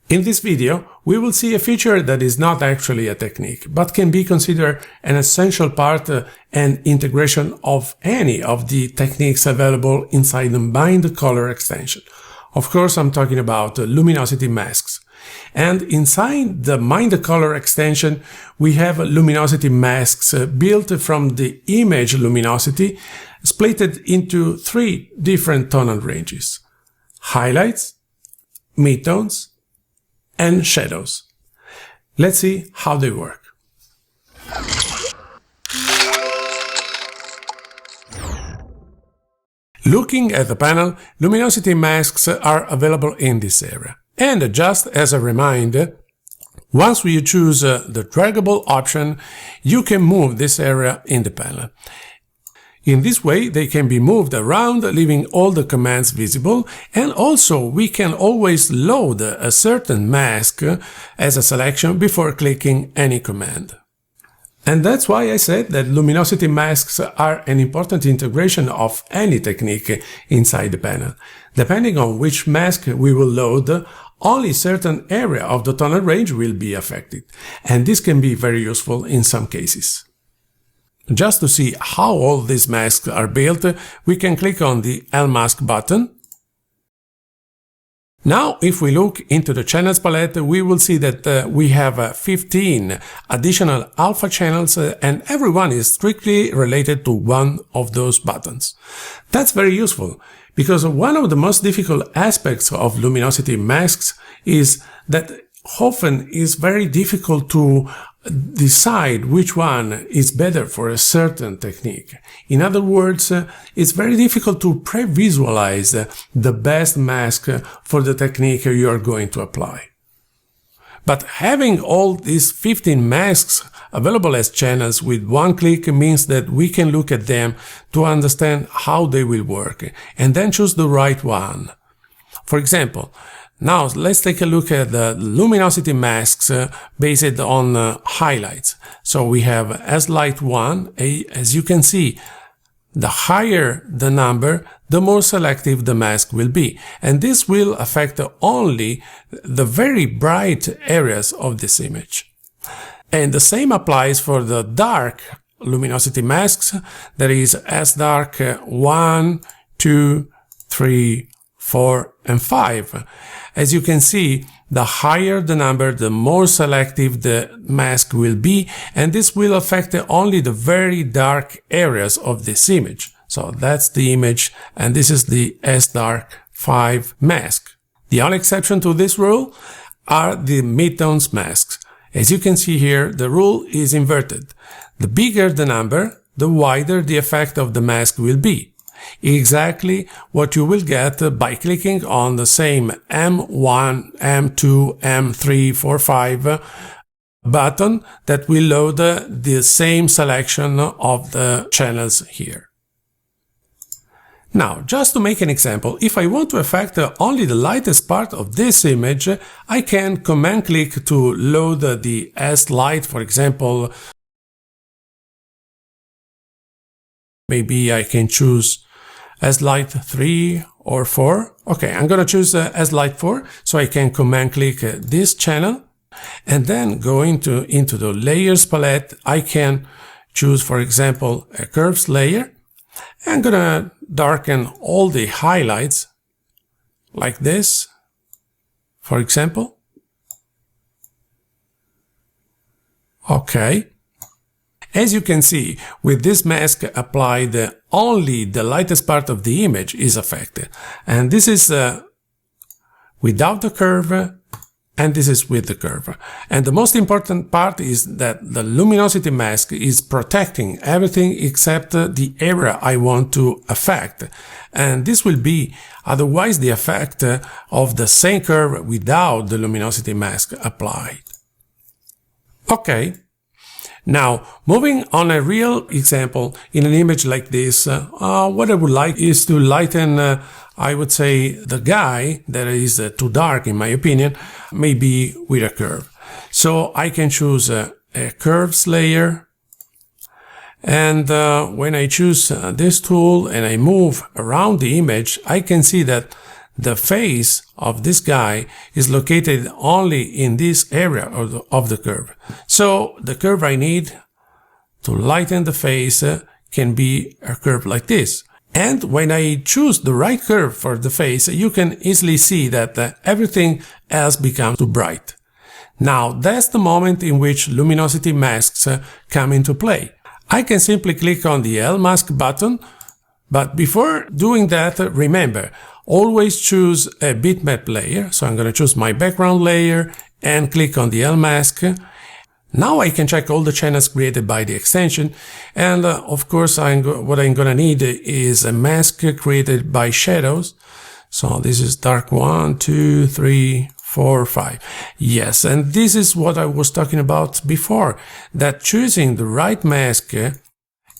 In this video, we will see a feature that is not actually a technique, but can be considered an essential part and integration of any of the techniques available inside the Mindthecolor extension. Of course, I'm talking about luminosity masks. And inside the Mindthecolor extension, we have luminosity masks built from the image luminosity, split into three different tonal ranges: highlights, midtones, and shadows. Let's see how they work. Looking at the panel, luminosity masks are available in this area. And just as a reminder, once you choose the draggable option, you can move this area in the panel. In this way, they can be moved around, leaving all the commands visible, and also we can always load a certain mask as a selection before clicking any command. And that's why I said that luminosity masks are an important integration of any technique inside the panel. Depending on which mask we will load, only certain area of the tonal range will be affected, and this can be very useful in some cases. Just to see how all these masks are built, we can click on the L-Mask button. Now, if we look into the channels palette, we will see that we have 15 additional alpha channels, and everyone is strictly related to one of those buttons. That's very useful, because one of the most difficult aspects of luminosity masks is that often it's very difficult to decide which one is better for a certain technique. In other words, it's very difficult to pre-visualize the best mask for the technique you are going to apply. But having all these 15 masks available as channels with one click means that we can look at them to understand how they will work and then choose the right one. For example, now let's take a look at the luminosity masks based on highlights. So we have as light 1, as you can see, the higher the number, the more selective the mask will be. And this will affect only the very bright areas of this image. And the same applies for the dark luminosity masks, that is as dark 1, 2, 3, 4, and 5. As you can see, the higher the number, the more selective the mask will be, and this will affect only the very dark areas of this image. So that's the image, and this is the S-Dark 5 mask. The only exception to this rule are the midtones masks. As you can see here, the rule is inverted. The bigger the number, the wider the effect of the mask will be. Exactly what you will get by clicking on the same M1, M2, M3, 4, 5 button that will load the same selection of the channels here. Now, just to make an example, if I want to affect only the lightest part of this image, I can command click to load the S light, for example. Maybe I can choose as light 3 or 4. Okay, I'm going to choose as light 4, so I can command click this channel, and then go into the layers palette. I can choose, for example, a curves layer. I'm going to darken all the highlights like this, for example. Okay. As you can see, with this mask applied, only the lightest part of the image is affected. And this is without the curve, and this is with the curve. And the most important part is that the luminosity mask is protecting everything except the area I want to affect. And this will be otherwise the effect of the same curve without the luminosity mask applied. Okay. Now, moving on a real example in an image like this, what I would like is to lighten, I would say, the guy that is too dark, in my opinion, maybe with a curve. So I can choose a curves layer, and when I choose this tool and I move around the image, I can see that the face of this guy is located only in this area of the curve. So the curve I need to lighten the face can be a curve like this. And when I choose the right curve for the face, you can easily see that everything else becomes too bright. Now that's the moment in which luminosity masks come into play. I can simply click on the L mask button, but before doing that, remember, always choose a bitmap layer. So I'm going to choose my background layer and click on the L mask. Now I can check all the channels created by the extension, and of course what I'm gonna need is a mask created by shadows. So this is dark 1, 2, 3, 4, 5. Yes, and this is what I was talking about before, that choosing the right mask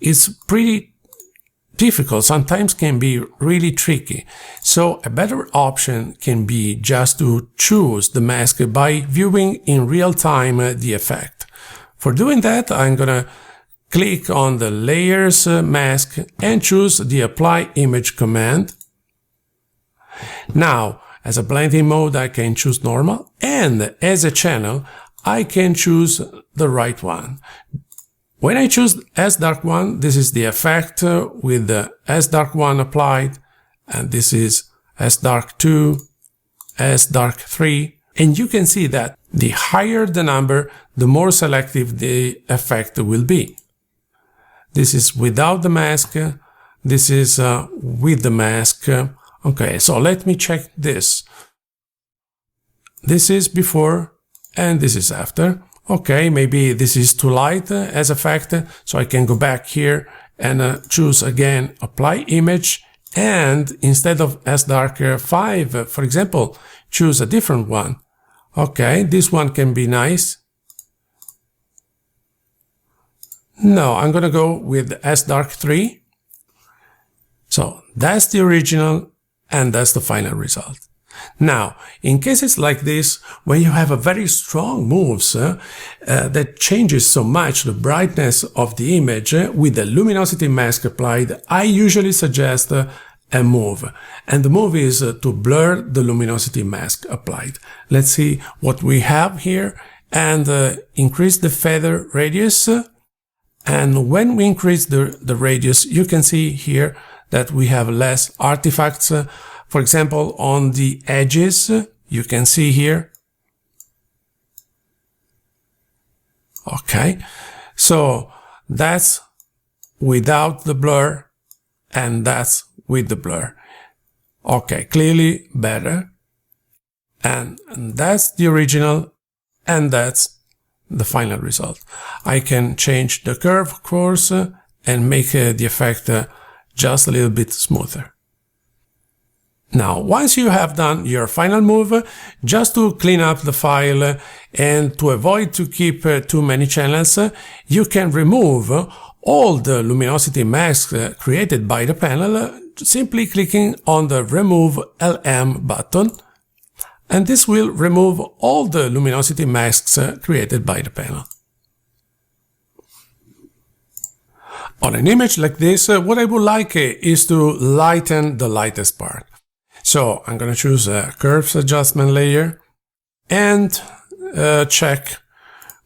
is pretty difficult, sometimes can be really tricky. So a better option can be just to choose the mask by viewing in real time the effect. For doing that, I'm gonna click on the layers mask and choose the apply image command. Now, as a blending mode, I can choose normal, and as a channel, I can choose the right one. When I choose S-Dark1, this is the effect with the S-Dark1 applied, and this is S-Dark2, S-Dark3, and you can see that the higher the number, the more selective the effect will be. This is without the mask, this is with the mask. Okay, so let me check this. This is before and this is after. Okay, maybe this is too light as effect, so I can go back here and choose again apply image, and instead of S-Dark5, for example, choose a different one. Okay, this one can be nice. No, I'm gonna go with S-Dark3. So that's the original and that's the final result. Now, in cases like this, when you have a very strong moves that changes so much the brightness of the image with the luminosity mask applied, I usually suggest a move. And the move is to blur the luminosity mask applied. Let's see what we have here, and increase the feather radius. And when we increase the radius, you can see here that we have less artifacts. For example, on the edges, you can see here. Okay, so that's without the blur, and that's with the blur. Okay, clearly better. And that's the original, and that's the final result. I can change the curve, of course, and make the effect just a little bit smoother. Now, once you have done your final move, just to clean up the file and to avoid to keep too many channels, you can remove all the luminosity masks created by the panel simply clicking on the Remove LM button, and this will remove all the luminosity masks created by the panel. On an image like this, what I would like is to lighten the lightest part. So I'm going to choose a curves adjustment layer and check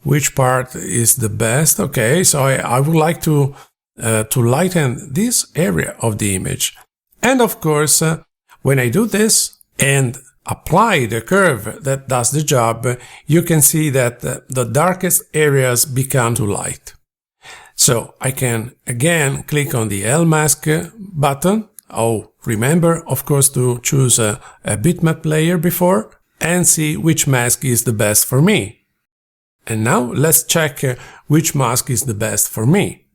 which part is the best. Okay, so I would like to lighten this area of the image. And of course, when I do this and apply the curve that does the job, you can see that the darkest areas become too light. So I can again click on the L mask button. Oh, remember, of course, to choose a bitmap layer before and see which mask is the best for me. And now let's check which mask is the best for me.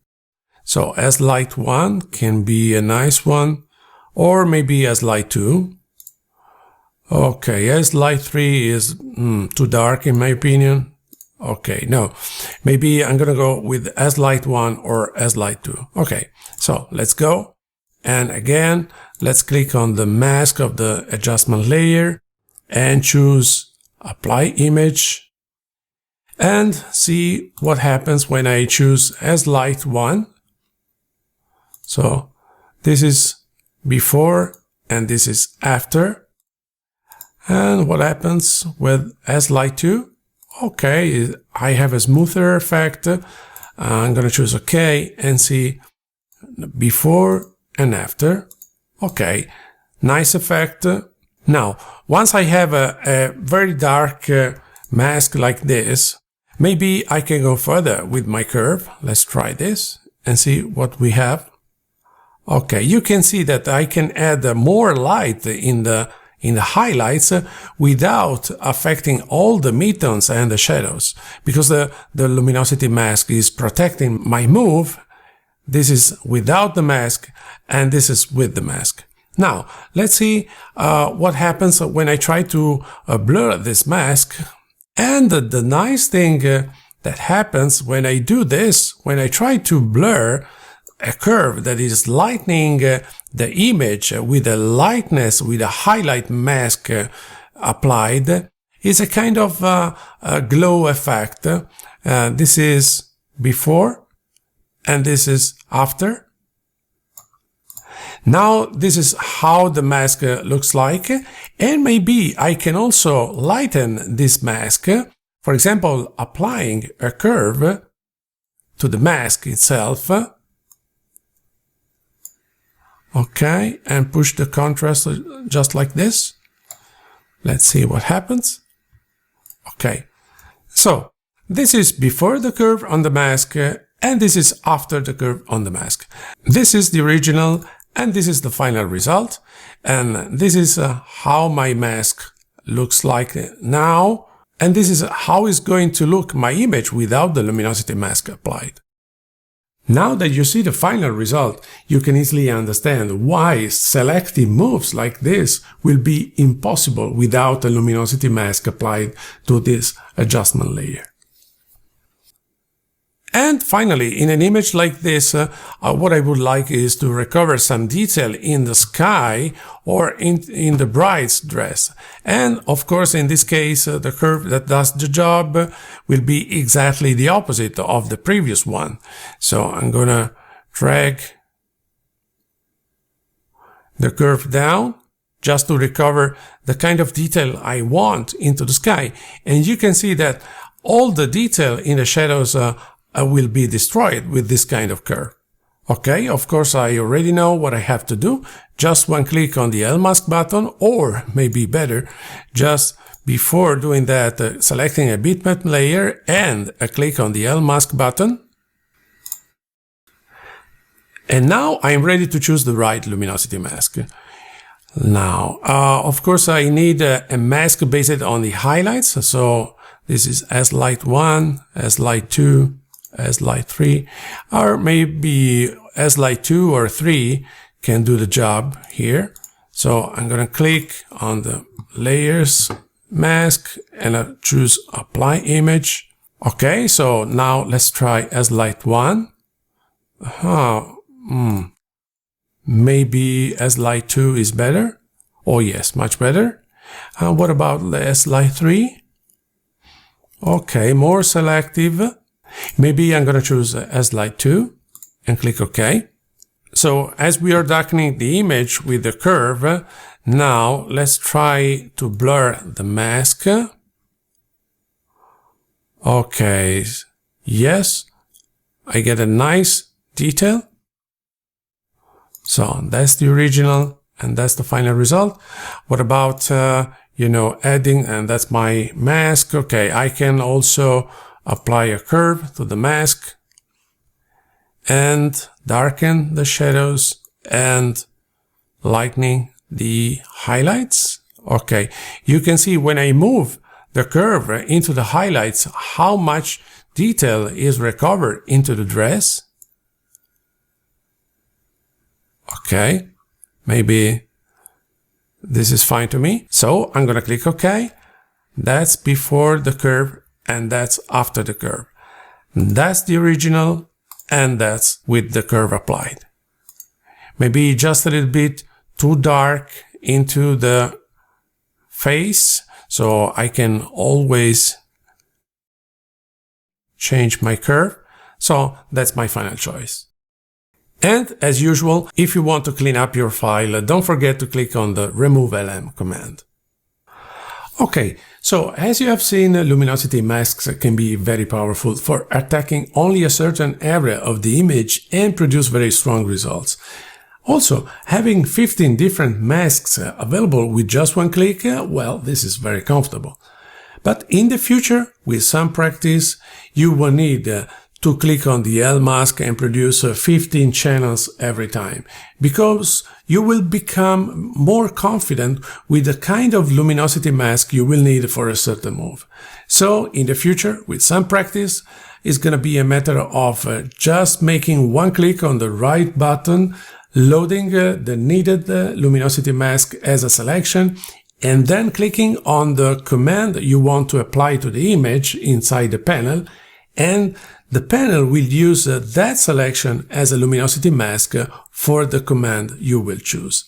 So as light 1 can be a nice one, or maybe as light 2. Okay, as light 3 is too dark in my opinion. Okay, no, maybe I'm gonna go with as light 1 or as light 2. Okay, so let's go. And again, let's click on the mask of the adjustment layer and choose apply image and see what happens when I choose as light 1. So this is before and this is after. And what happens with S-Light 2? Okay, I have a smoother effect. I'm going to choose OK and see before and after. Okay, nice effect. Now, once I have a very dark mask like this, maybe I can go further with my curve. Let's try this and see what we have. Okay, you can see that I can add more light in the highlights without affecting all the midtones and the shadows, because the luminosity mask is protecting my move. This is without the mask and this is with the mask. Now, let's see what happens when I try to blur this mask. And the nice thing that happens when I do this, when I try to blur a curve that is lightening the image with a lightness, with a highlight mask applied, is a kind of a glow effect. This is before and this is after. Now this is how the mask looks like, and maybe I can also lighten this mask, for example applying a curve to the mask itself. Okay, and push the contrast just like this. Let's see what happens. Okay, so this is before the curve on the mask and this is after the curve on the mask. This is the original and this is the final result, and this is how my mask looks like now, and this is how is going to look my image without the luminosity mask applied. Now that you see the final result, you can easily understand why selecting moves like this will be impossible without a luminosity mask applied to this adjustment layer. And finally, in an image like this, what I would like is to recover some detail in the sky or in the bride's dress. And of course, in this case, the curve that does the job will be exactly the opposite of the previous one. So I'm gonna drag the curve down just to recover the kind of detail I want into the sky. And you can see that all the detail in the shadows will be destroyed with this kind of curve. Okay, of course I already know what I have to do. Just one click on the L mask button, or maybe better, just before doing that, selecting a bitmap layer and a click on the L mask button. And now I'm ready to choose the right luminosity mask. Now, of course I need a mask based on the highlights. So this is S-Light 1, S-Light 2, S-Light 3, or maybe S-Light 2 or 3 can do the job here. So I'm going to click on the layers mask and I choose apply image. Okay, so now let's try S-Light 1. Maybe S-Light 2 is better. Oh yes, much better. What about the S-Light 3? Okay, more selective. Maybe I'm going to choose S-Light 2 and click OK. So as we are darkening the image with the curve, now let's try to blur the mask. Okay, yes, I get a nice detail. So that's the original and that's the final result. What about, adding, and that's my mask. Okay, I can also apply a curve to the mask and darken the shadows and lightening the highlights. Okay, you can see when I move the curve into the highlights how much detail is recovered into the dress. Okay, maybe this is fine to me. So I'm gonna click OK. That's before the curve and that's after the curve. That's the original and that's with the curve applied. Maybe just a little bit too dark into the face, so I can always change my curve. So that's my final choice. And as usual, if you want to clean up your file, don't forget to click on the Remove LM command. Okay, so as you have seen, luminosity masks can be very powerful for attacking only a certain area of the image and produce very strong results. Also, having 15 different masks available with just one click, well, this is very comfortable. But in the future, with some practice, you will need to click on the L mask and produce 15 channels every time, because you will become more confident with the kind of luminosity mask you will need for a certain move. So in the future, with some practice, it's going to be a matter of just making one click on the right button, loading the needed luminosity mask as a selection, and then clicking on the command you want to apply to the image inside the panel, and the panel will use that selection as a luminosity mask for the command you will choose.